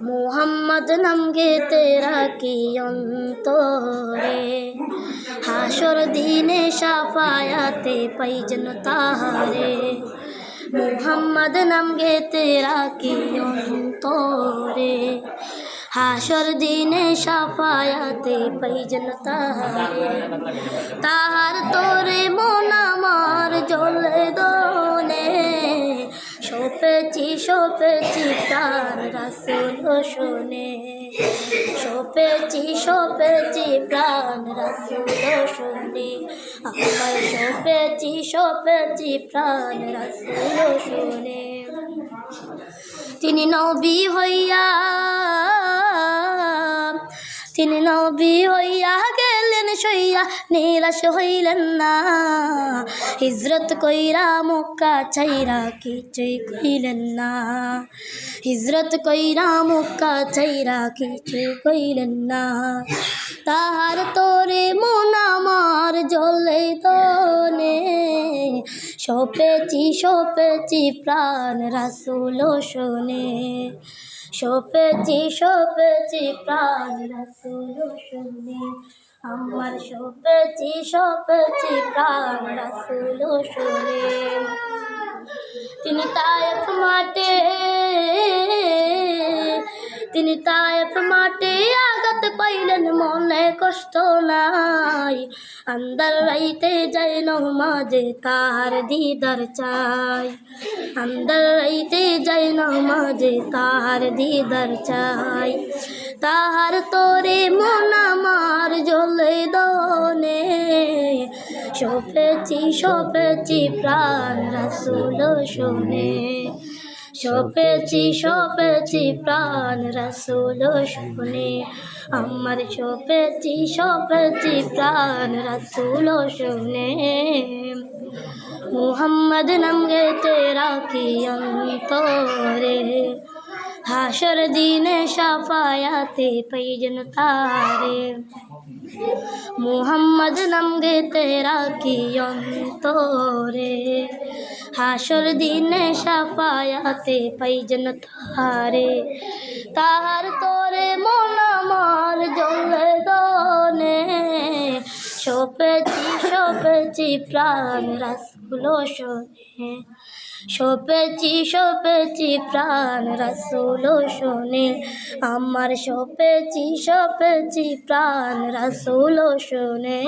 মুহাম্মদ নাম গে তেরা কি অন্তরে, হাসর দিনে শাফায়াতে পাইজন তাহারে। মুহাম্মদ নাম গে তেরা কি অন্তরে, হাসর দিনে শাফায়াতে পাইজন তাহারে। তাহার তোরে মন আমার জ্বলে দোনে, সপেছি প্রাণ রাসূল শোনে, সপেছি প্রাণ রাসূল শোনে, আমার সপেছি প্রাণ রাসূল শোনে। তিনি নবী হইয়া গেলেন সইয়া, নিরাশ হইলেন না। হিজরত কইরা মক্কা ছাইরা কিছুই কইলেন না, হিজরত কইরা মক্কা ছাইরা কিছুই কইলেন না। তাহার তোরে মন আমার জ্বলে দোনে, সপেছি প্রাণ রাসূল শোনে, সপেছি প্রাণ রাসূল শোনে, আমার সপেছি প্রাণ রাসূল শোনে। তিনি তায়েফ মাঠে আঘাত পাইলেন, মনে কষ্ট নাই। আন্দার রাইতে যাই নমাজে তাহার দিদার চাই, আন্দার রাইতে যাই নমাজে তাহার দিদার চাই। তাহার তোরে মন আমার জ্বলে দোনে, সপেছি প্রাণ রাসূল শোনে, সপেছি প্রাণ রাসূল শোনে, আমার সপেছি প্রাণ রাসূল শোনে। মুহাম্মদ নাম গে তেরা কি অন্তরে, হাসর দিনে শাফায়াতে পাইজন তারে। মুহাম্মদ নাম গে তেরা কি অন্তরে, হাসর দিনে শাফায়াতে পাইজন তারে। তাহার তোরে মন আমার জ্বলে দোনে, সপেছি প্রাণ রাসূল শোনে, সপেছি প্রাণ রাসূল শোনে, আমার সপেছি প্রাণ রাসূল শোনে।